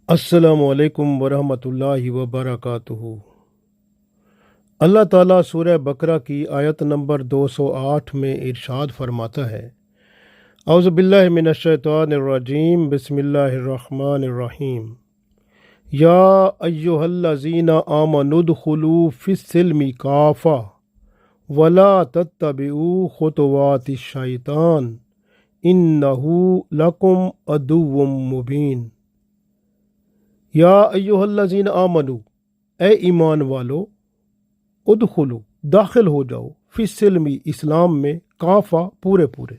السلام علیکم ورحمۃ اللہ وبرکاتہ۔ اللہ تعالیٰ سورہ بقرہ کی آیت نمبر 208 میں ارشاد فرماتا ہے، اعوذ باللہ من الشیطان الرجیم، بسم اللہ الرحمن الرحیم، یا ایہا الذین آمنوا ادخلوا فی السلم کافہ ولا تتبعوا خطوات الشیطان انہ لکم عدو مبین۔ یا ایہا الذین آمنوا، اے ایمان والو، ادخلو، داخل ہو جاؤ، فی السلم، اسلام میں، کافہ، پورے پورے،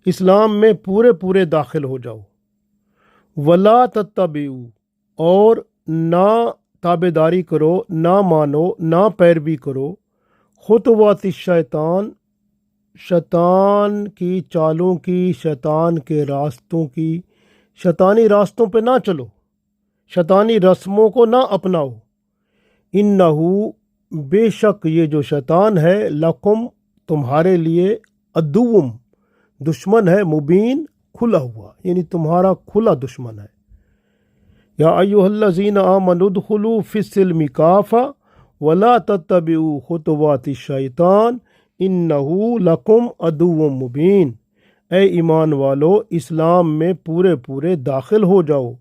اسلام میں پورے پورے داخل ہو جاؤ، ولا تتبعوا، اور نہ تابع داری کرو، نہ مانو، نہ پیروی کرو، خطوات الشیطان، شیطان کی چالوں کی، شیطان کے راستوں کی، شیطانی راستوں پہ نہ چلو، شیطانی رسموں کو نہ اپناؤ، انہو، بے شک یہ جو شیطان ہے، لکم، تمہارے لیے، عدوم، دشمن ہے، مبین، کھلا ہوا، یعنی تمہارا کھلا دشمن ہے۔ یا ایھا الذین آمنوا ادخلوا فی السلم کافہ ولا تتبعوا خطوات الشیطان انہ لکم عدو مبین۔ اے ایمان والو، اسلام میں پورے پورے داخل ہو جاؤ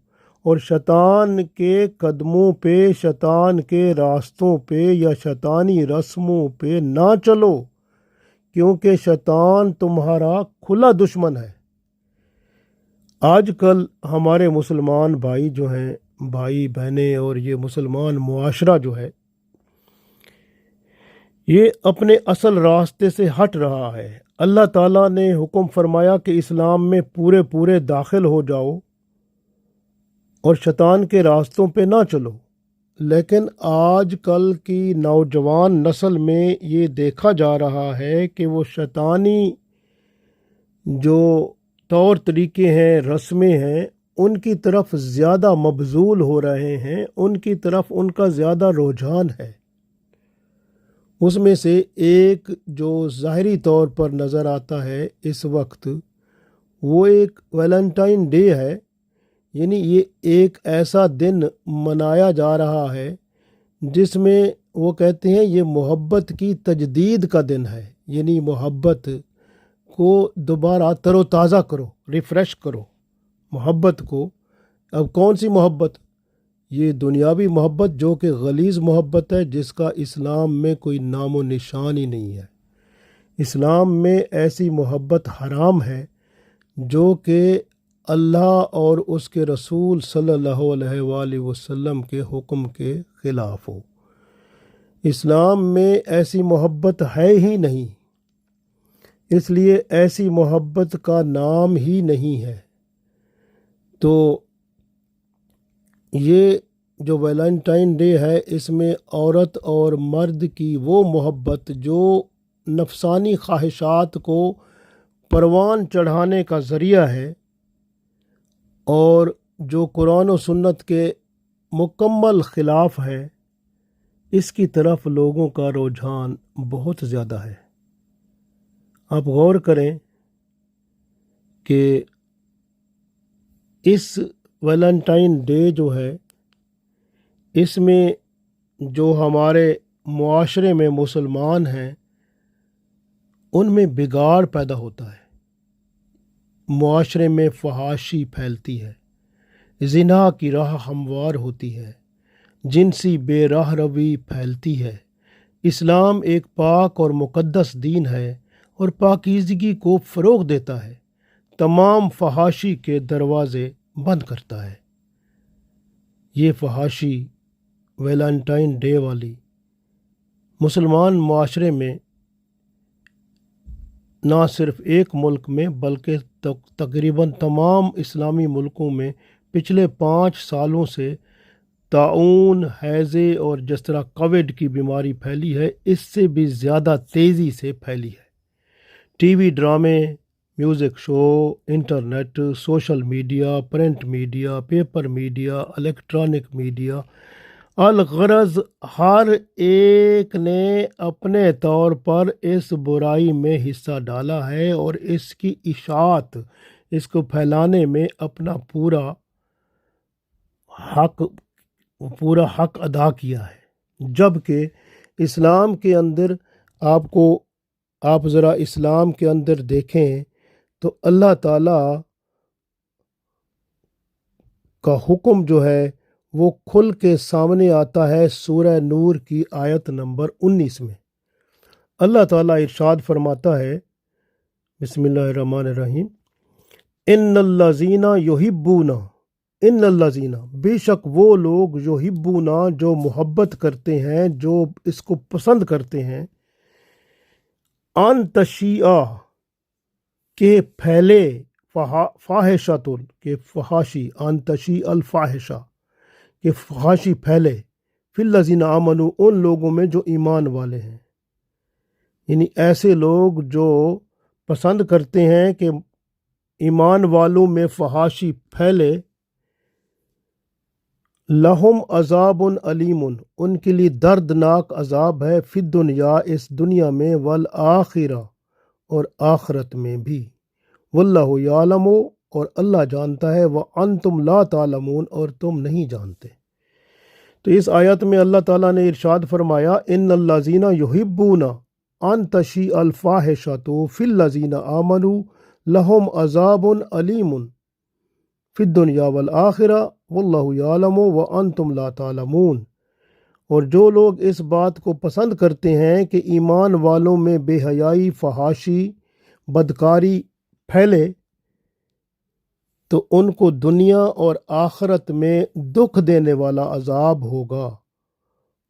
اور شیطان کے قدموں پہ، شیطان کے راستوں پہ یا شیطانی رسموں پہ نہ چلو، کیونکہ شیطان تمہارا کھلا دشمن ہے۔ آج کل ہمارے مسلمان بھائی جو ہیں، بھائی بہنیں، اور یہ مسلمان معاشرہ جو ہے، یہ اپنے اصل راستے سے ہٹ رہا ہے۔ اللہ تعالیٰ نے حکم فرمایا کہ اسلام میں پورے پورے داخل ہو جاؤ اور شیطان کے راستوں پہ نہ چلو، لیکن آج کل کی نوجوان نسل میں یہ دیکھا جا رہا ہے کہ وہ شیطانی جو طور طریقے ہیں، رسمیں ہیں، ان کی طرف زیادہ مبذول ہو رہے ہیں، ان کی طرف ان کا زیادہ رجحان ہے۔ اس میں سے ایک جو ظاہری طور پر نظر آتا ہے اس وقت، وہ ایک ویلنٹائن ڈے ہے، یعنی یہ ایک ایسا دن منایا جا رہا ہے جس میں وہ کہتے ہیں یہ محبت کی تجدید کا دن ہے، یعنی محبت کو دوبارہ تر و تازہ کرو، ریفریش کرو محبت کو۔ اب کون سی محبت؟ یہ دنیاوی محبت جو کہ غلیظ محبت ہے، جس کا اسلام میں کوئی نام و نشان ہی نہیں ہے۔ اسلام میں ایسی محبت حرام ہے جو کہ اللہ اور اس کے رسول صلی اللہ علیہ وآلہ وسلم کے حکم کے خلاف ہو۔ اسلام میں ایسی محبت ہے ہی نہیں، اس لیے ایسی محبت کا نام ہی نہیں ہے۔ تو یہ جو ویلنٹائن ڈے ہے، اس میں عورت اور مرد کی وہ محبت جو نفسانی خواہشات کو پروان چڑھانے کا ذریعہ ہے اور جو قرآن و سنت کے مکمل خلاف ہے، اس کی طرف لوگوں کا رجحان بہت زیادہ ہے۔ آپ غور کریں کہ اس ویلنٹائن ڈے جو ہے، اس میں جو ہمارے معاشرے میں مسلمان ہیں، ان میں بگاڑ پیدا ہوتا ہے، معاشرے میں فحاشی پھیلتی ہے، زنا کی راہ ہموار ہوتی ہے، جنسی بے راہ روی پھیلتی ہے۔ اسلام ایک پاک اور مقدس دین ہے اور پاکیزگی کو فروغ دیتا ہے، تمام فحاشی کے دروازے بند کرتا ہے۔ یہ فحاشی ویلنٹائن ڈے والی مسلمان معاشرے میں نہ صرف ایک ملک میں بلکہ تقریباً تمام اسلامی ملکوں میں پچھلے 5 سالوں سے طاعون، ہیضے اور جس طرح کووڈ کی بیماری پھیلی ہے، اس سے بھی زیادہ تیزی سے پھیلی ہے۔ ٹی وی ڈرامے، music show, internet, social media, print media, paper media, electronic media, الغرض ہر ایک نے اپنے طور پر اس برائی میں حصہ ڈالا ہے اور اس کی اشاعت، اس کو پھیلانے میں اپنا پورا پورا حق ادا کیا ہے، جب کہ اسلام کے اندر آپ ذرا اسلام کے اندر دیکھیں تو اللہ تعالیٰ کا حکم جو ہے وہ کھل کے سامنے آتا ہے سورہ نور کی آیت نمبر 19 میں۔ اللہ تعالیٰ ارشاد فرماتا ہے، بسم اللہ الرحمن الرحیم، ان الذین یحبون، ان الذین، بے شک وہ لوگ، یحبون جو محبت کرتے ہیں، جو اس کو پسند کرتے ہیں، ان تشیع کہ پھیلے، فاحشۃ کہ فحاشی، ان تشیع الفاحشہ کہ فحاشی پھیلے، فی الذین آمنوا ان لوگوں میں جو ایمان والے ہیں، یعنی ایسے لوگ جو پسند کرتے ہیں کہ ایمان والوں میں فحاشی پھیلے، لہم عذاب علیم، ان کے لیے دردناک عذاب ہے، فی الدنیا اس دنیا میں، والآخرہ اور آخرت میں بھی، واللہ یعلم اور اللہ جانتا ہے، وانتم لا تعلمون اور تم نہیں جانتے۔ تو اس آیت میں اللہ تعالیٰ نے ارشاد فرمایا، ان الذین یحبون ان تشیع الفاحشۃ فی الذین آمنوا لہم عذاب علیم فی الدنیا والآخرہ واللہ یعلم وانتم لا تعلمون۔ اور جو لوگ اس بات کو پسند کرتے ہیں کہ ایمان والوں میں بے حیائی، فحاشی، بدکاری پھیلے، تو ان کو دنیا اور آخرت میں دکھ دینے والا عذاب ہوگا،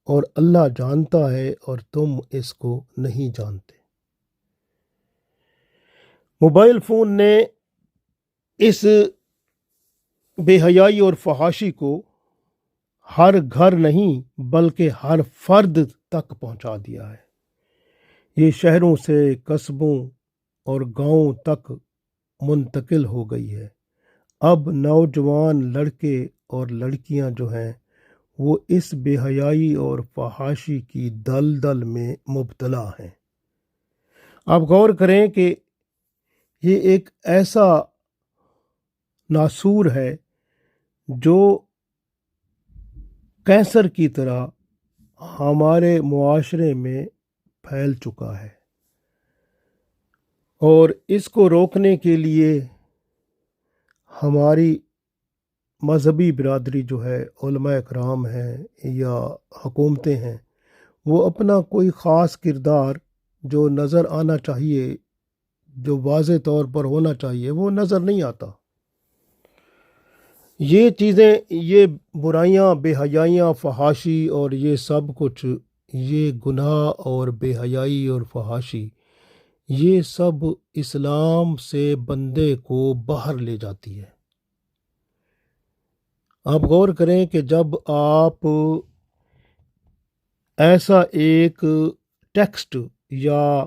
اور اللہ جانتا ہے اور تم اس کو نہیں جانتے۔ موبائل فون نے اس بے حیائی اور فحاشی کو ہر گھر نہیں بلکہ ہر فرد تک پہنچا دیا ہے۔ یہ شہروں سے قصبوں اور گاؤں تک منتقل ہو گئی ہے۔ اب نوجوان لڑکے اور لڑکیاں جو ہیں وہ اس بے حیائی اور فحاشی کی دلدل میں مبتلا ہیں۔ آپ غور کریں کہ یہ ایک ایسا ناسور ہے جو کینسر کی طرح ہمارے معاشرے میں پھیل چکا ہے، اور اس کو روکنے کے لیے ہماری مذہبی برادری جو ہے، علماء اکرام ہیں یا حکومتیں ہیں، وہ اپنا کوئی خاص کردار جو نظر آنا چاہیے، جو واضح طور پر ہونا چاہیے، وہ نظر نہیں آتا۔ یہ چیزیں، یہ برائیاں، بے حیائیاں، فحاشی اور یہ سب کچھ، یہ گناہ اور بے حیائی اور فحاشی، یہ سب اسلام سے بندے کو باہر لے جاتی ہے۔ آپ غور کریں کہ جب آپ ایسا ایک ٹیکسٹ یا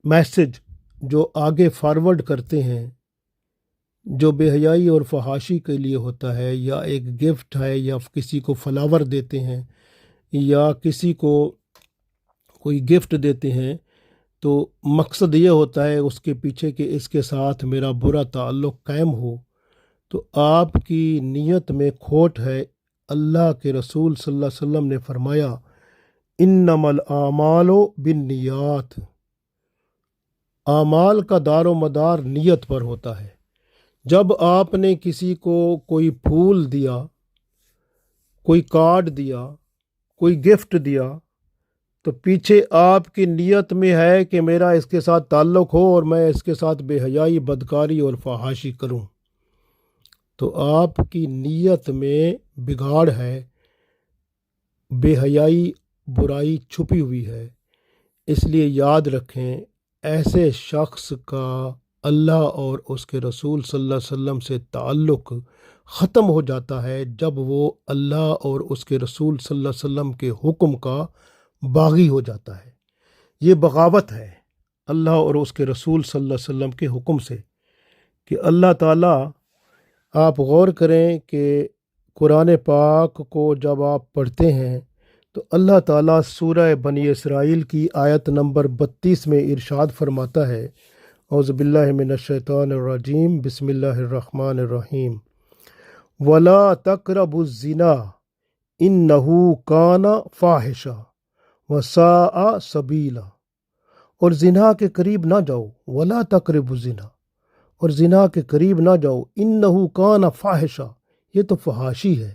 میسج جو آگے فارورڈ کرتے ہیں جو بے حیائی اور فحاشی کے لیے ہوتا ہے، یا ایک گفٹ ہے، یا کسی کو فلاور دیتے ہیں، یا کسی کو کوئی گفٹ دیتے ہیں، تو مقصد یہ ہوتا ہے اس کے پیچھے کہ اس کے ساتھ میرا برا تعلق قائم ہو، تو آپ کی نیت میں کھوٹ ہے۔ اللہ کے رسول صلی اللہ علیہ وسلم نے فرمایا، انما الاعمال بالنیات، اعمال کا دار و مدار نیت پر ہوتا ہے۔ جب آپ نے کسی کو کوئی پھول دیا، کوئی کارڈ دیا، کوئی گفٹ دیا، تو پیچھے آپ کی نیت میں ہے کہ میرا اس کے ساتھ تعلق ہو اور میں اس کے ساتھ بے حیائی، بدکاری اور فحاشی کروں، تو آپ کی نیت میں بگاڑ ہے، بے حیائی، برائی چھپی ہوئی ہے۔ اس لیے یاد رکھیں، ایسے شخص کا اللہ اور اس کے رسول صلی اللہ علیہ وسلم سے تعلق ختم ہو جاتا ہے جب وہ اللہ اور اس کے رسول صلی اللہ علیہ وسلم کے حکم کا باغی ہو جاتا ہے۔ یہ بغاوت ہے اللہ اور اس کے رسول صلی اللہ علیہ وسلم کے حکم سے، کہ اللہ تعالیٰ، آپ غور کریں کہ قرآن پاک کو جب آپ پڑھتے ہیں تو اللہ تعالیٰ سورہ بنی اسرائیل کی آیت نمبر 32 میں ارشاد فرماتا ہے، اعوذ باللہ من الشیطان الرجیم، بسم اللہ الرحمن الرحیم، ولا تقربوا الزنا انہو کان فاحشہ وساء سبیلا، اور زنا کے قریب نہ جاؤ، ولا تقربوا الزنا، اور زنا کے قریب نہ جاؤ، انہو کان فاحشہ، یہ تو فحاشی ہے،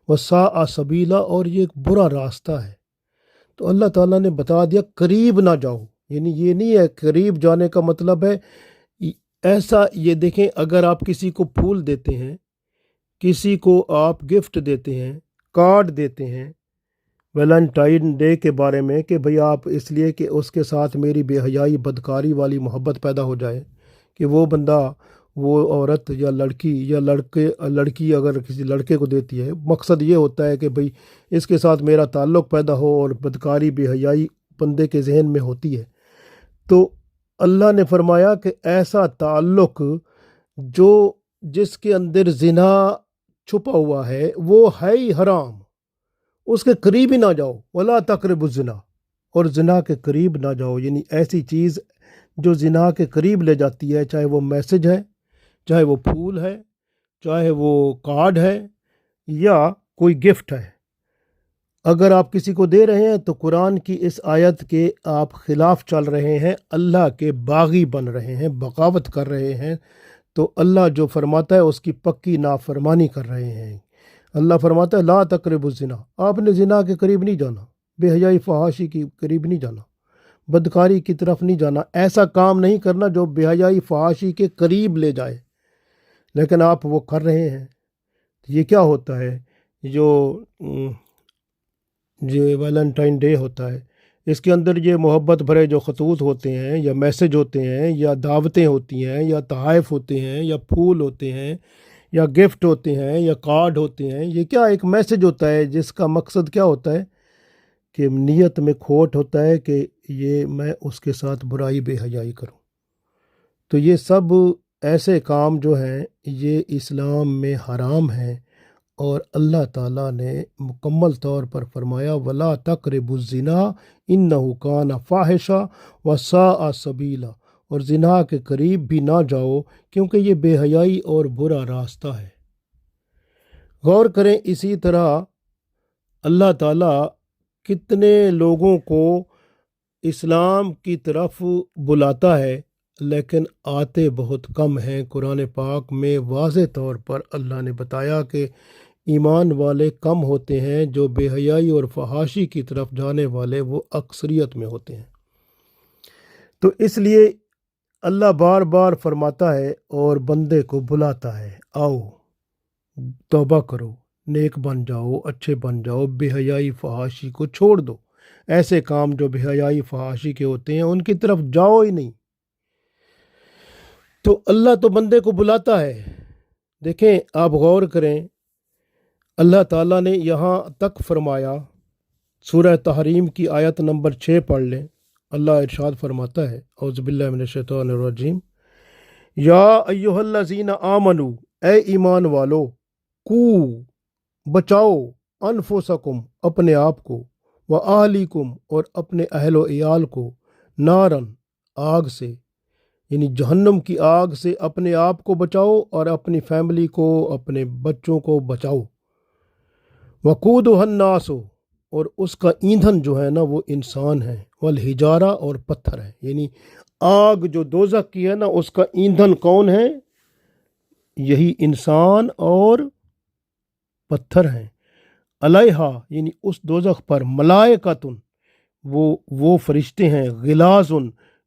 وساء سبیلا، اور یہ ایک برا راستہ ہے۔ تو اللہ تعالیٰ نے بتا دیا قریب نہ جاؤ، یعنی یہ نہیں ہے قریب جانے کا مطلب ہے ایسا۔ یہ دیکھیں، اگر آپ کسی کو پھول دیتے ہیں، کسی کو آپ گفٹ دیتے ہیں، کارڈ دیتے ہیں ویلنٹائن ڈے کے بارے میں، کہ بھئی آپ اس لیے کہ اس کے ساتھ میری بے حیائی بدکاری والی محبت پیدا ہو جائے، کہ وہ بندہ، وہ عورت یا لڑکی یا لڑکی اگر کسی لڑکے کو دیتی ہے، مقصد یہ ہوتا ہے کہ بھئی اس کے ساتھ میرا تعلق پیدا ہو، اور بدکاری بے حیائی بندے کے ذہن میں ہوتی ہے۔ تو اللہ نے فرمایا کہ ایسا تعلق جس کے اندر زنا چھپا ہوا ہے وہ ہے ہی حرام، اس کے قریب ہی نہ جاؤ، ولا تقربوا الزنا، اور زنا کے قریب نہ جاؤ، یعنی ایسی چیز جو زنا کے قریب لے جاتی ہے، چاہے وہ میسج ہے، چاہے وہ پھول ہے، چاہے وہ کارڈ ہے، یا کوئی گفٹ ہے۔ اگر آپ کسی کو دے رہے ہیں تو قرآن کی اس آیت کے آپ خلاف چل رہے ہیں، اللہ کے باغی بن رہے ہیں، بغاوت کر رہے ہیں، تو اللہ جو فرماتا ہے اس کی پکی نافرمانی کر رہے ہیں۔ اللہ فرماتا ہے لا تقربوا الزنا، آپ نے زنا کے قریب نہیں جانا، بے حیائی فحاشی کے قریب نہیں جانا، بدکاری کی طرف نہیں جانا، ایسا کام نہیں کرنا جو بے حیائی فحاشی کے قریب لے جائے، لیکن آپ وہ کر رہے ہیں۔ یہ کیا ہوتا ہے؟ جو ویلنٹائن ڈے ہوتا ہے، اس کے اندر یہ محبت بھرے جو خطوط ہوتے ہیں، یا میسج ہوتے ہیں، یا دعوتیں ہوتی ہیں، یا تحائف ہوتے ہیں، یا پھول ہوتے ہیں، یا گفٹ ہوتے ہیں، یا کارڈ ہوتے ہیں، یہ کیا ایک میسج ہوتا ہے جس کا مقصد کیا ہوتا ہے کہ نیت میں کھوٹ ہوتا ہے کہ یہ میں اس کے ساتھ برائی بے حیائی کروں۔ تو یہ سب ایسے کام جو ہیں یہ اسلام میں حرام ہیں، اور اللہ تعالیٰ نے مکمل طور پر فرمایا ولا تقربوا الزنا انہ کان فاحشہ وساء سبیلا، اور زنا کے قریب بھی نہ جاؤ کیونکہ یہ بے حیائی اور برا راستہ ہے۔ غور کریں، اسی طرح اللہ تعالیٰ کتنے لوگوں کو اسلام کی طرف بلاتا ہے، لیکن آتے بہت کم ہیں۔ قرآن پاک میں واضح طور پر اللہ نے بتایا کہ ایمان والے کم ہوتے ہیں، جو بے حیائی اور فحاشی کی طرف جانے والے وہ اکثریت میں ہوتے ہیں۔ تو اس لیے اللہ بار بار فرماتا ہے اور بندے کو بلاتا ہے، آؤ توبہ کرو، نیک بن جاؤ، اچھے بن جاؤ، بے حیائی فحاشی کو چھوڑ دو، ایسے کام جو بے حیائی فحاشی کے ہوتے ہیں ان کی طرف جاؤ ہی نہیں۔ تو اللہ تو بندے کو بلاتا ہے۔ دیکھیں، آپ غور کریں، اللہ تعالیٰ نے یہاں تک فرمایا، سورہ تحریم کی آیت نمبر 6 پڑھ لیں، اللہ ارشاد فرماتا ہے اعوذ باللہ من الشیطان الرجیم، یا ایہا الذین آمنو، اے ایمان والو، کو بچاؤ، انفسکم اپنے آپ کو، واہلیکم اور اپنے اہل و عیال کو، نارن آگ سے، یعنی جہنم کی آگ سے اپنے آپ کو بچاؤ اور اپنی فیملی کو، اپنے بچوں کو بچاؤ۔ وقودھا الناس، اور اس کا ایندھن جو ہے نا وہ انسان ہے، والحجارہ اور پتھر ہے، یعنی آگ جو دوزخ کی ہے نا اس کا ایندھن کون ہے؟ یہی انسان اور پتھر ہیں۔ علیہا، یعنی اس دوزخ پر، ملائکۃ، وہ فرشتے ہیں، غلاظ،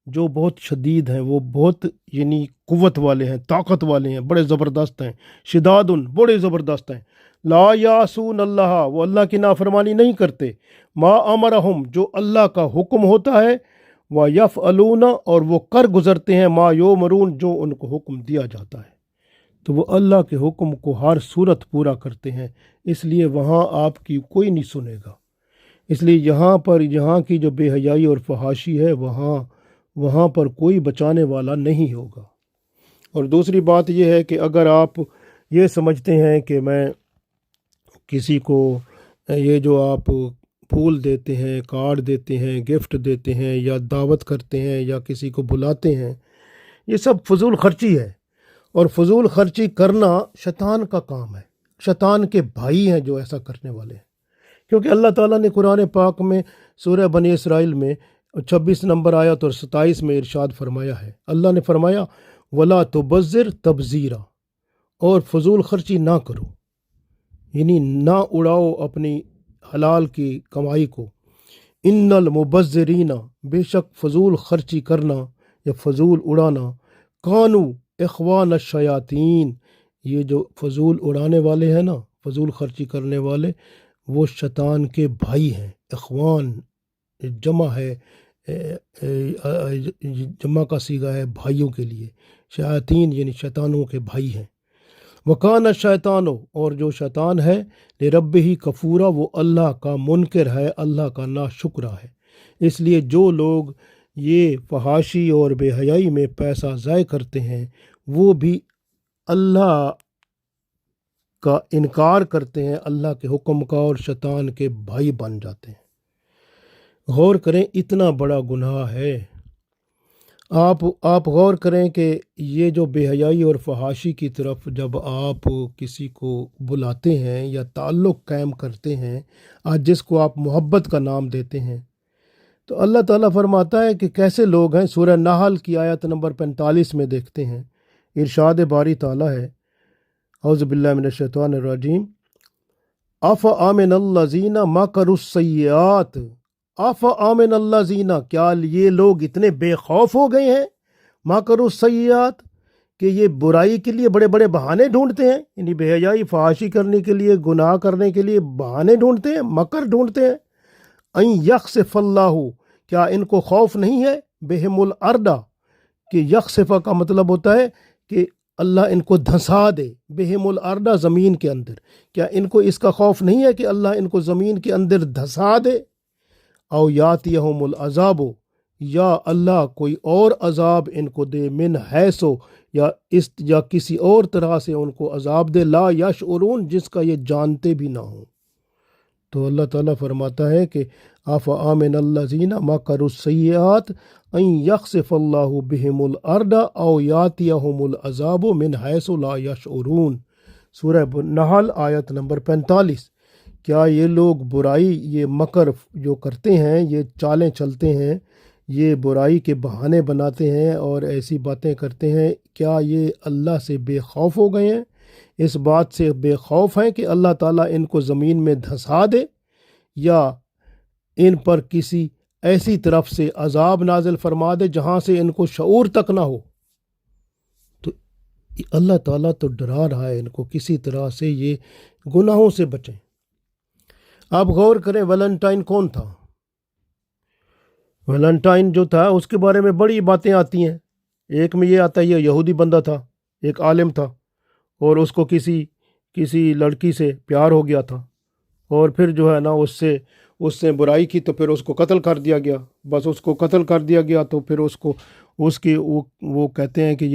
جو بہت شدید ہیں، وہ بہت یعنی قوت والے ہیں، طاقت والے ہیں، بڑے زبردست ہیں، شداد، بڑے زبردست ہیں، لا یعصون اللہ، وہ اللہ کی نافرمانی نہیں کرتے، ما امرہم، جو اللہ کا حکم ہوتا ہے، ویفعلون، اور وہ کر گزرتے ہیں، ما یؤمرون، جو ان کو حکم دیا جاتا ہے۔ تو وہ اللہ کے حکم کو ہر صورت پورا کرتے ہیں، اس لیے وہاں آپ کی کوئی نہیں سنے گا۔ اس لیے یہاں کی جو بے حیائی اور فحاشی ہے وہاں پر کوئی بچانے والا نہیں ہوگا۔ اور دوسری بات یہ ہے کہ اگر آپ یہ سمجھتے ہیں کہ میں کسی کو یہ جو آپ پھول دیتے ہیں، کارڈ دیتے ہیں، گفٹ دیتے ہیں، یا دعوت کرتے ہیں، یا کسی کو بلاتے ہیں، یہ سب فضول خرچی ہے، اور فضول خرچی کرنا شیطان کا کام ہے۔ شیطان کے بھائی ہیں جو ایسا کرنے والے ہیں، کیونکہ اللہ تعالیٰ نے قرآن پاک میں سورہ بنی اسرائیل میں 26 نمبر آیت اور 27 میں ارشاد فرمایا ہے، اللہ نے فرمایا ولا تبذر تبذیرا، اور فضول خرچی نہ کرو، یعنی نہ اڑاؤ اپنی حلال کی کمائی کو، ان المبذرین، بے شک فضول خرچی کرنا یا فضول اڑانا، کانو اخوان الشیاطین، یہ جو فضول اڑانے والے ہیں نا، فضول خرچی کرنے والے، وہ شیطان کے بھائی ہیں۔ اخوان جمع ہے، جمع کا صیغہ ہے بھائیوں کے لیے، شیاطین یعنی شیطانوں کے بھائی ہیں۔ وکان الشیطان، اور جو شیطان ہے لرب ہی کفورا، وہ اللہ کا منکر ہے، اللہ کا ناشکرا ہے۔ اس لیے جو لوگ یہ فحاشی اور بے حیائی میں پیسہ ضائع کرتے ہیں وہ بھی اللہ کا انکار کرتے ہیں، اللہ کے حکم کا، اور شیطان کے بھائی بن جاتے ہیں۔ غور کریں، اتنا بڑا گناہ ہے۔ آپ غور کریں کہ یہ جو بے حیائی اور فحاشی کی طرف جب آپ کسی کو بلاتے ہیں یا تعلق قائم کرتے ہیں، آج جس کو آپ محبت کا نام دیتے ہیں، تو اللہ تعالیٰ فرماتا ہے کہ کیسے لوگ ہیں۔ سورہ نحل کی آیت نمبر 45 میں دیکھتے ہیں، ارشاد باری تعالیٰ ہے، اعوذ باللہ من الشیطان الرجیم، افامن الذین مکروا السیئات، افامن الذین، کیا یہ لوگ اتنے بے خوف ہو گئے ہیں، مکروا السیئات، کہ یہ برائی کے لیے بڑے بڑے بہانے ڈھونڈتے ہیں، یعنی بے حیائی فحاشی کرنے کے لیے، گناہ کرنے کے لیے بہانے ڈھونڈتے ہیں، مکر ڈھونڈتے ہیں۔ ان یخسف اللہ، کیا ان کو خوف نہیں ہے، بہم الارض، کہ یخسف کا مطلب ہوتا ہے کہ اللہ ان کو دھنسا دے، بہم الارض، زمین کے اندر، کیا ان کو اس کا خوف نہیں ہے کہ اللہ ان کو زمین کے اندر دھنسا دے؟ او یاتیہم العذاب، یا اللہ کوئی اور عذاب ان کو دے، من حیثو، یا کسی اور طرح سے ان کو عذاب دے، لا یشعرون، جس کا یہ جانتے بھی نہ ہوں۔ تو اللہ تعالیٰ فرماتا ہے کہ افامن الذین مکروا السیئات ان یخسف اللہ بہم الارض او یاتیہم العذاب من حیث لا یشعرون، سورہ نحل آیت نمبر 45۔ کیا یہ لوگ برائی، یہ مکر جو کرتے ہیں، یہ چالیں چلتے ہیں، یہ برائی کے بہانے بناتے ہیں اور ایسی باتیں کرتے ہیں، کیا یہ اللہ سے بے خوف ہو گئے ہیں؟ اس بات سے بے خوف ہیں کہ اللہ تعالیٰ ان کو زمین میں دھنسا دے، یا ان پر کسی ایسی طرف سے عذاب نازل فرما دے جہاں سے ان کو شعور تک نہ ہو؟ تو اللہ تعالیٰ تو ڈرا رہا ہے ان کو، کسی طرح سے یہ گناہوں سے بچیں۔ آپ غور کریں، ویلنٹائن کون تھا؟ ویلنٹائن جو تھا اس کے بارے میں بڑی باتیں آتی ہیں۔ ایک میں یہ آتا ہے، یہ یہودی بندہ تھا، ایک عالم تھا، اور اس کو کسی لڑکی سے پیار ہو گیا تھا، اور پھر جو ہے نا اس سے برائی کی، تو پھر اس کو قتل کر دیا گیا۔ بس اس کو قتل کر دیا گیا، تو پھر وہ کہتے ہیں کہ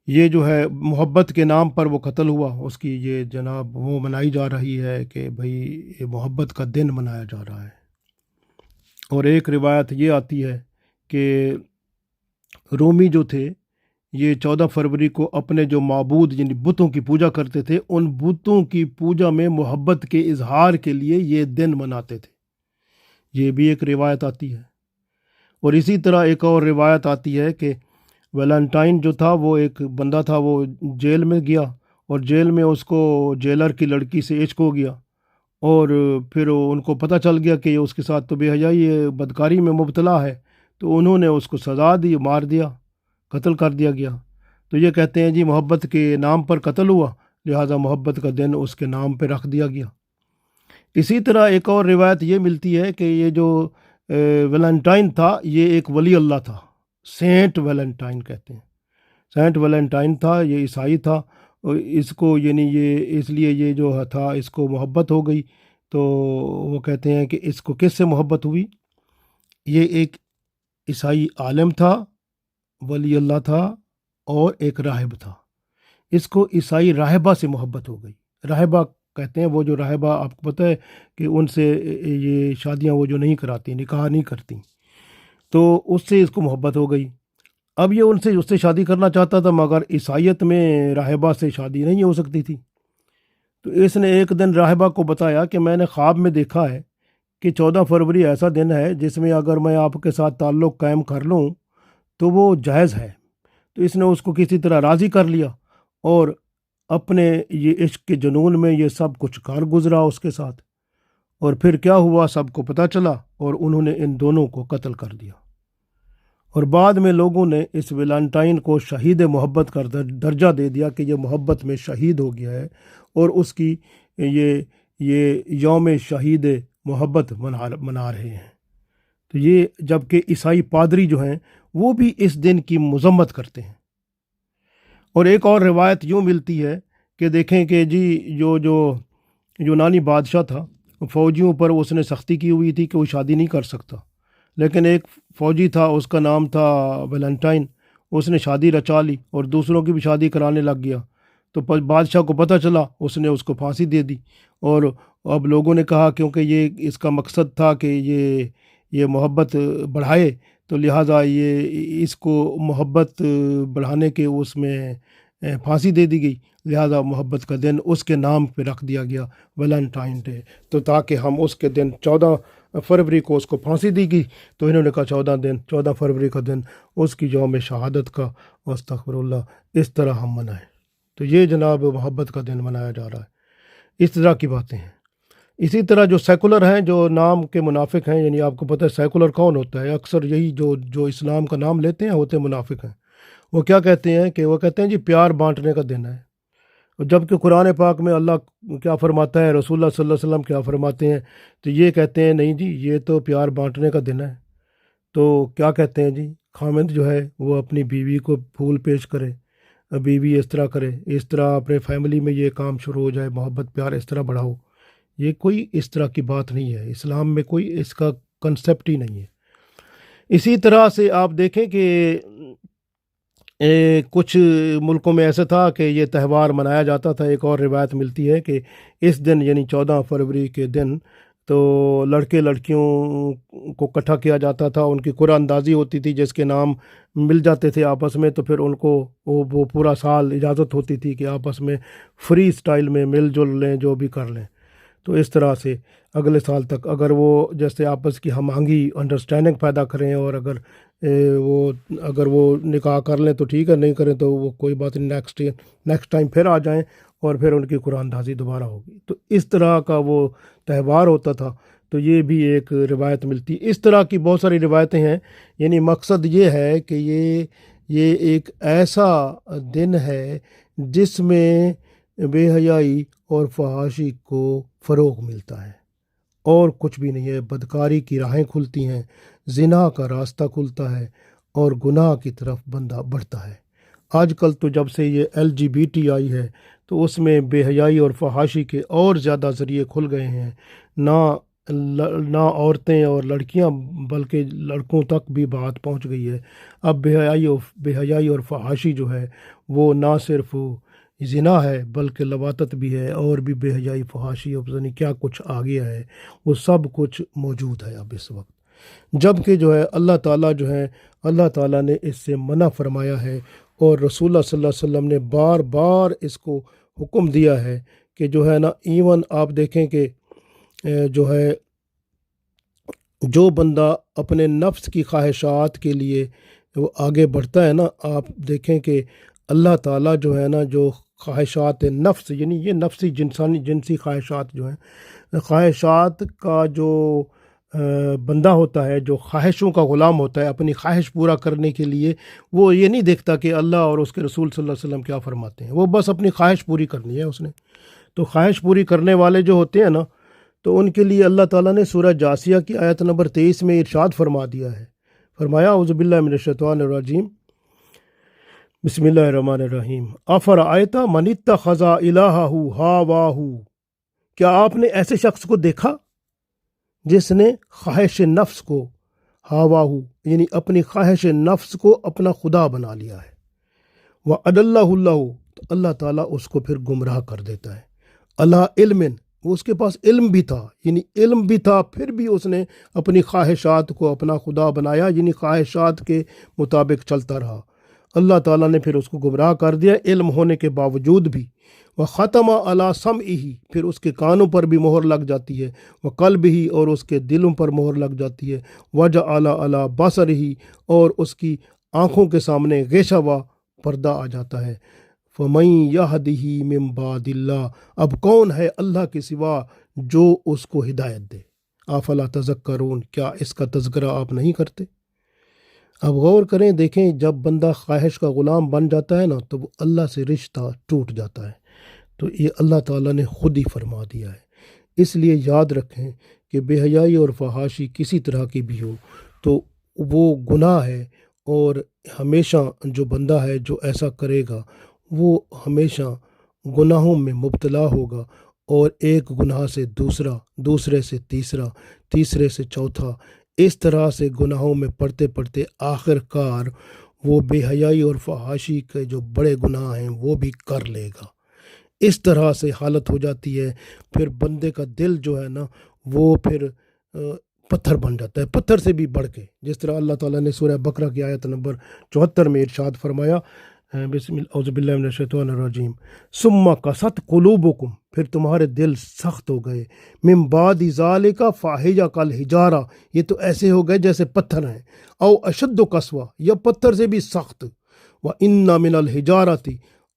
یہ جو ہے محبت کے نام پر وہ قتل ہوا، اس کی یہ جناب وہ منائی جا رہی ہے کہ بھئی یہ محبت کا دن منایا جا رہا ہے۔ اور ایک روایت یہ آتی ہے کہ رومی جو تھے یہ 14 فروری کو اپنے جو معبود یعنی بتوں کی پوجا کرتے تھے، ان بتوں کی پوجا میں محبت کے اظہار کے لیے یہ دن مناتے تھے، یہ بھی ایک روایت آتی ہے۔ اور اسی طرح ایک اور روایت آتی ہے کہ ویلنٹائن جو تھا وہ ایک بندہ تھا، وہ جیل میں گیا، اور جیل میں اس کو جیلر کی لڑکی سے عشق ہو گیا، اور پھر ان کو پتہ چل گیا کہ اس کے ساتھ تو بے حیائی بدکاری میں مبتلا ہے، تو انہوں نے اس کو سزا دی، مار دیا، قتل کر دیا گیا۔ تو یہ کہتے ہیں جی محبت کے نام پر قتل ہوا، لہٰذا محبت کا دن اس کے نام پہ رکھ دیا گیا۔ اسی طرح ایک اور روایت یہ ملتی ہے کہ یہ جو ویلنٹائن تھا یہ ایک ولی اللہ تھا، سینٹ ویلنٹائن کہتے ہیں، سینٹ ویلنٹائن تھا، یہ عیسائی تھا، اور اس کو یعنی یہ اس لیے یہ جو تھا اس کو محبت ہو گئی۔ تو وہ کہتے ہیں کہ اس کو کس سے محبت ہوئی؟ یہ ایک عیسائی عالم تھا، ولی اللہ تھا، اور ایک راہب تھا، اس کو عیسائی راہبہ سے محبت ہو گئی۔ راہبہ کہتے ہیں وہ جو راہبہ، آپ کو پتہ ہے کہ ان سے یہ شادیاں وہ جو نہیں کراتی، نکاح نہیں کرتی، تو اس سے اس کو محبت ہو گئی۔ اب یہ اس سے شادی کرنا چاہتا تھا، مگر عیسائیت میں راہبہ سے شادی نہیں ہو سکتی تھی، تو اس نے ایک دن راہبہ کو بتایا کہ میں نے خواب میں دیکھا ہے کہ 14 فروری ایسا دن ہے جس میں اگر میں آپ کے ساتھ تعلق قائم کر لوں تو وہ جائز ہے۔ تو اس نے اس کو کسی طرح راضی کر لیا اور اپنے یہ عشق کے جنون میں یہ سب کچھ کار گزرا اس کے ساتھ، اور پھر کیا ہوا سب کو پتہ چلا اور انہوں نے ان دونوں کو قتل کر دیا، اور بعد میں لوگوں نے اس ویلنٹائن کو شہید محبت کا درجہ دے دیا کہ یہ محبت میں شہید ہو گیا ہے، اور اس کی یہ یوم شہید محبت منا رہے ہیں۔ تو یہ جبکہ عیسائی پادری جو ہیں وہ بھی اس دن کی مذمت کرتے ہیں۔ اور ایک اور روایت یوں ملتی ہے کہ دیکھیں کہ جی جو یونانی بادشاہ تھا، فوجیوں پر اس نے سختی کی ہوئی تھی کہ وہ شادی نہیں کر سکتا، لیکن ایک فوجی تھا اس کا نام تھا ویلنٹائن، اس نے شادی رچا لی اور دوسروں کی بھی شادی کرانے لگ گیا۔ تو بادشاہ کو پتہ چلا، اس نے اس کو پھانسی دے دی، اور اب لوگوں نے کہا کیونکہ یہ اس کا مقصد تھا کہ یہ محبت بڑھائے، تو لہٰذا یہ اس کو محبت بڑھانے کے اس میں پھانسی دے دی گئی، لہٰذا محبت کا دن اس کے نام پہ رکھ دیا گیا ویلنٹائن ڈے، تو تاکہ ہم اس کے دن 14 فروری کو اس کو پھانسی دی گئی، تو انہوں نے کہا 14 فروری کا دن اس کی یوم شہادت کا، استغفر اللہ، اس طرح ہم منائیں۔ تو یہ جناب محبت کا دن منایا جا رہا ہے۔ اس طرح کی باتیں ہیں۔ اسی طرح جو سیکولر ہیں، جو نام کے منافق ہیں، یعنی آپ کو پتہ ہے سیکولر کون ہوتا ہے، اکثر یہی جو اسلام کا نام لیتے ہیں ہوتے منافق ہیں۔ وہ کیا کہتے ہیں کہ وہ کہتے ہیں جی پیار بانٹنے کا دن ہے، اور جب کہ قرآن پاک میں اللہ کیا فرماتا ہے، رسول اللہ صلی اللہ علیہ وسلم کیا فرماتے ہیں، تو یہ کہتے ہیں نہیں جی یہ تو پیار بانٹنے کا دن ہے۔ تو کیا کہتے ہیں جی، خامند جو ہے وہ اپنی بیوی کو پھول پیش کرے، بیوی اس طرح کرے، اس طرح اپنے فیملی میں یہ کام شروع ہو جائے، محبت پیار اس طرح بڑھاؤ۔ یہ کوئی اس طرح کی بات نہیں ہے، اسلام میں کوئی اس کا کنسیپٹ ہی نہیں ہے۔ اسی طرح سے آپ دیکھیں کہ کچھ ملکوں میں ایسا تھا کہ یہ تہوار منایا جاتا تھا۔ ایک اور روایت ملتی ہے کہ اس دن یعنی 14 فروری کے دن تو لڑکے لڑکیوں کو اکٹھا کیا جاتا تھا، ان کی قرعہ اندازی ہوتی تھی جس کے نام مل جاتے تھے آپس میں، تو پھر ان کو وہ پورا سال اجازت ہوتی تھی کہ آپس میں فری سٹائل میں مل جل لیں، جو بھی کر لیں۔ تو اس طرح سے اگلے سال تک اگر وہ جیسے آپس کی ہم آہنگی انڈرسٹینڈنگ پیدا کریں، اور اگر وہ نکاح کر لیں تو ٹھیک ہے، نہیں کریں تو وہ کوئی بات نہیں، نیکسٹ ٹائم پھر آ جائیں اور پھر ان کی قرآن اندازی دوبارہ ہوگی۔ تو اس طرح کا وہ تہوار ہوتا تھا۔ تو یہ بھی ایک روایت ملتی۔ اس طرح کی بہت ساری روایتیں ہیں، یعنی مقصد یہ ہے کہ یہ ایک ایسا دن ہے جس میں بے حیائی اور فحاشی کو فروغ ملتا ہے، اور کچھ بھی نہیں ہے۔ بدکاری کی راہیں کھلتی ہیں، زنا کا راستہ کھلتا ہے، اور گناہ کی طرف بندہ بڑھتا ہے۔ آج کل تو جب سے یہ LGBT آئی ہے تو اس میں بے حیائی اور فحاشی کے اور زیادہ ذریعے کھل گئے ہیں، نہ عورتیں اور لڑکیاں بلکہ لڑکوں تک بھی بات پہنچ گئی ہے۔ اب بے حیائی اور فحاشی جو ہے وہ نہ صرف زنا ہے بلکہ لواطت بھی ہے، اور بھی بے حیائی فحاشی اور پتہ نہیں کیا کچھ آ گیا ہے، وہ سب کچھ موجود ہے اب اس وقت، جب کہ جو ہے اللہ تعالیٰ نے اس سے منع فرمایا ہے، اور رسول اللہ صلی اللہ علیہ وسلم نے بار بار اس کو حکم دیا ہے کہ جو ہے نا، ایون آپ دیکھیں کہ جو ہے جو بندہ اپنے نفس کی خواہشات کے لیے وہ آگے بڑھتا ہے نا، آپ دیکھیں کہ اللہ تعالیٰ جو ہے نا، جو خواہشات نفس، یعنی یہ نفسی جنسی خواہشات جو ہیں، خواہشات کا جو بندہ ہوتا ہے، جو خواہشوں کا غلام ہوتا ہے، اپنی خواہش پورا کرنے کے لیے وہ یہ نہیں دیکھتا کہ اللہ اور اس کے رسول صلی اللہ علیہ وسلم کیا فرماتے ہیں، وہ بس اپنی خواہش پوری کرنی ہے اس نے۔ تو خواہش پوری کرنے والے جو ہوتے ہیں نا، تو ان کے لیے اللہ تعالیٰ نے سورہ جاسیہ کی آیت نمبر 23 میں ارشاد فرما دیا ہے، فرمایا اعوذ باللہ من الشیطان الرجیم، بسم اللہ الرحمن الرحیم، افرأیت من اتخذ الہہ ہواہ، کیا آپ نے ایسے شخص کو دیکھا جس نے خواہش نفس کو، ہواہ یعنی اپنی خواہش نفس کو اپنا خدا بنا لیا ہے، وَأَضَلَّهُ اللَّهُ، تو اللہ تعالیٰ اس کو پھر گمراہ کر دیتا ہے، اللہ علم، وہ اس کے پاس علم بھی تھا، یعنی علم بھی تھا، پھر بھی اس نے اپنی خواہشات کو اپنا خدا بنایا، یعنی خواہشات کے مطابق چلتا رہا۔ اللہ تعالیٰ نے پھر اس کو گمراہ کر دیا علم ہونے کے باوجود بھی۔ وختم علی سمعہ، پھر اس کے کانوں پر بھی مہر لگ جاتی ہے، وقلبہ، اور اس کے دلوں پر مہر لگ جاتی ہے، وجعل علی بصرہ، اور اس کی آنکھوں کے سامنے غشا و پردہ آ جاتا ہے۔ فمن یہدہ من بعد اللہ، اب کون ہے اللہ کے سوا جو اس کو ہدایت دے۔ افلا تذکرون، کیا اس کا تذکرہ آپ نہیں کرتے؟ اب غور کریں، دیکھیں، جب بندہ خواہش کا غلام بن جاتا ہے نا تو وہ اللہ سے رشتہ ٹوٹ جاتا ہے۔ تو یہ اللہ تعالیٰ نے خود ہی فرما دیا ہے۔ اس لیے یاد رکھیں کہ بے حیائی اور فحاشی کسی طرح کی بھی ہو تو وہ گناہ ہے، اور ہمیشہ جو بندہ ہے جو ایسا کرے گا وہ ہمیشہ گناہوں میں مبتلا ہوگا، اور ایک گناہ سے دوسرا، دوسرے سے تیسرا، تیسرے سے چوتھا، اس طرح سے گناہوں میں پڑھتے پڑھتے آخر کار وہ بے حیائی اور فحاشی کے جو بڑے گناہ ہیں وہ بھی کر لے گا۔ اس طرح سے حالت ہو جاتی ہے، پھر بندے کا دل جو ہے نا وہ پھر پتھر بن جاتا ہے، پتھر سے بھی بڑھ کے، جس طرح اللہ تعالیٰ نے سورہ بقرہ کی آیت نمبر 74 میں ارشاد فرمایا، اعوذ باللہ من الشیطان الرجیم، ثم قست قلوبکم، پھر تمہارے دل سخت ہو گئے، من بعد ذالک فہی کالحجارہ، یہ تو ایسے ہو گئے جیسے پتھر ہیں، او اشد قسوہ، یا پتھر سے بھی سخت، وان من الحجارۃ،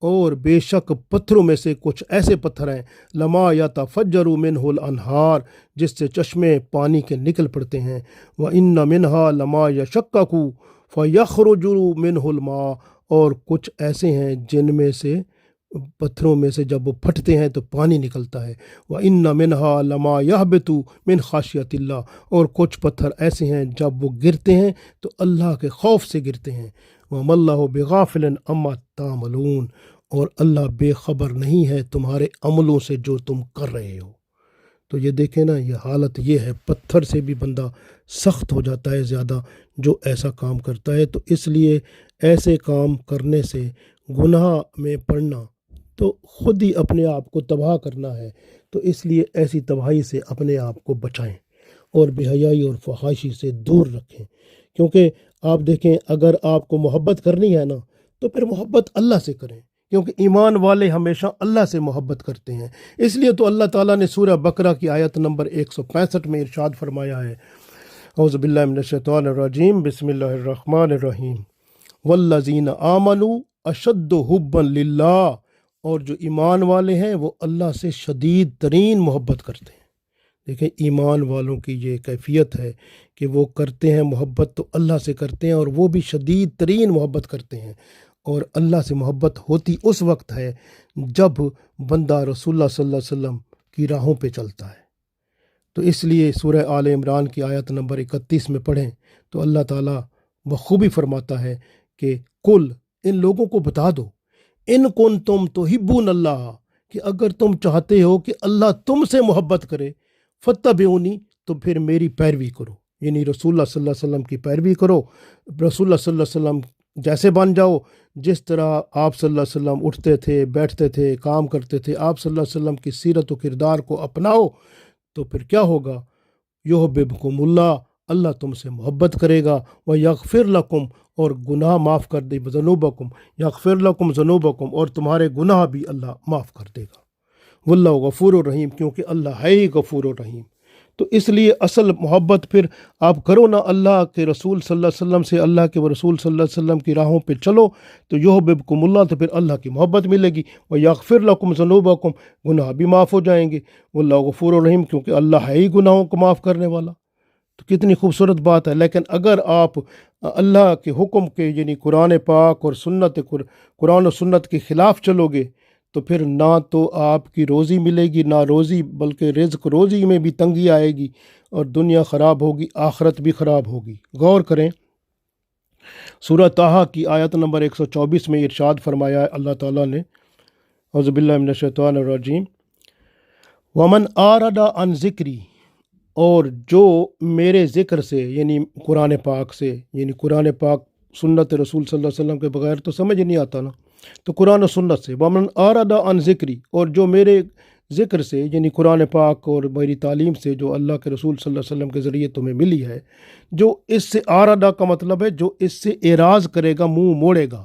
اور بے شک پتھروں میں سے کچھ ایسے پتھر ہیں، لما یتفجر منہ الانہار، جس سے چشمے پانی کے نکل پڑتے ہیں، وان منہا لما یشقق فیخرج منہ الماء، اور کچھ ایسے ہیں جن میں سے پتھروں میں سے جب وہ پھٹتے ہیں تو پانی نکلتا ہے، وَإِنَّ مِنْهَا لَمَا يَهْبِطُ مِنْ خَشْيَةِ اللَّهِ، اور کچھ پتھر ایسے ہیں جب وہ گرتے ہیں تو اللہ کے خوف سے گرتے ہیں، وَمَا اللَّهُ بِغَافِلٍ عَمَّا تَعْمَلُونَ، اور اللہ بے خبر نہیں ہے تمہارے عملوں سے جو تم کر رہے ہو۔ تو یہ دیکھیں نا، یہ حالت یہ ہے، پتھر سے بھی بندہ سخت ہو جاتا ہے زیادہ جو ایسا کام کرتا ہے۔ تو اس لیے ایسے کام کرنے سے، گناہ میں پڑنا تو خود ہی اپنے آپ کو تباہ کرنا ہے، تو اس لیے ایسی تباہی سے اپنے آپ کو بچائیں اور بے حیائی اور فحاشی سے دور رکھیں۔ کیونکہ آپ دیکھیں، اگر آپ کو محبت کرنی ہے نا تو پھر محبت اللہ سے کریں، کیونکہ ایمان والے ہمیشہ اللہ سے محبت کرتے ہیں۔ اس لیے تو اللہ تعالیٰ نے سورہ بقرہ کی آیت نمبر 165 میں ارشاد فرمایا ہے، اعوذ باللہ من الشیطان الرجیم، بسم اللہ الرحمن الرحیم، والذین آمنوا اشد حبا للہ، اور جو ایمان والے ہیں وہ اللہ سے شدید ترین محبت کرتے ہیں۔ دیکھیں، ایمان والوں کی یہ کیفیت ہے کہ وہ کرتے ہیں محبت تو اللہ سے کرتے ہیں، اور وہ بھی شدید ترین محبت کرتے ہیں۔ اور اللہ سے محبت ہوتی اس وقت ہے جب بندہ رسول اللہ صلی اللہ علیہ وسلم کی راہوں پہ چلتا ہے۔ تو اس لیے سورہ آل عمران کی آیت نمبر 31 میں پڑھیں تو اللہ تعالیٰ بخوبی فرماتا ہے کہ کل، ان لوگوں کو بتا دو، ان کنتم تحبون اللہ، کہ اگر تم چاہتے ہو کہ اللہ تم سے محبت کرے، فتبعونی، تو پھر میری پیروی کرو، یعنی رسول اللہ صلی اللہ علیہ وسلم کی پیروی کرو، رسول اللہ صلی اللہ علیہ وسلم جیسے بن جاؤ، جس طرح آپ صلی اللہ علیہ وسلم اٹھتے تھے، بیٹھتے تھے، کام کرتے تھے، آپ صلی اللہ علیہ وسلم کی سیرت و کردار کو اپناؤ، تو پھر کیا ہوگا؟ یحببکم اللہ، اللہ تم سے محبت کرے گا، ویغفر لکم، اور گناہ معاف کر دے، ذنوبکم یغفر لکم ذنوبکم، اور تمہارے گناہ بھی اللہ معاف کر دے گا، واللہ غفور الرحیم، کیونکہ اللہ ہے ہی غفور الرحیم۔ تو اس لیے اصل محبت پھر آپ کرو نا اللہ کے رسول صلی اللہ علیہ وسلم سے، اللہ کے رسول صلی اللہ علیہ وسلم کی راہوں پہ چلو تو یحببکم اللہ، تو پھر اللہ کی محبت ملے گی، ویغفر لکم ذنوبکم، گناہ بھی معاف ہو جائیں گے، واللہ غفور الرحیم، کیونکہ اللہ ہے ہی گناہوں کو معاف کرنے والا۔ تو کتنی خوبصورت بات ہے۔ لیکن اگر آپ اللہ کے حکم کے، یعنی قرآن پاک اور قرآن و سنت کے خلاف چلو گے تو پھر نہ تو آپ کی روزی ملے گی، نہ روزی، بلکہ رزق روزی میں بھی تنگی آئے گی، اور دنیا خراب ہوگی، آخرت بھی خراب ہوگی۔ غور کریں، سورہ طٰہٰ کی آیت نمبر 124 میں ارشاد فرمایا ہے اللہ تعالیٰ نے، اعوذ باللہ من الشیطان الرجیم، ومن اعرض عن ذکری، اور جو میرے ذکر سے، یعنی قرآن پاک سے، یعنی قرآن پاک سنت رسول صلی اللہ علیہ وسلم کے بغیر تو سمجھ نہیں آتا نا، تو قرآن و سنت سے، ومن اعرض عن ذکری، اور جو میرے ذکر سے، یعنی قرآن پاک اور میری تعلیم سے جو اللہ کے رسول صلی اللہ علیہ وسلم کے ذریعے تمہیں ملی ہے، جو اس سے اعرض کا مطلب ہے جو اس سے اعراض کرے گا، منہ موڑے گا،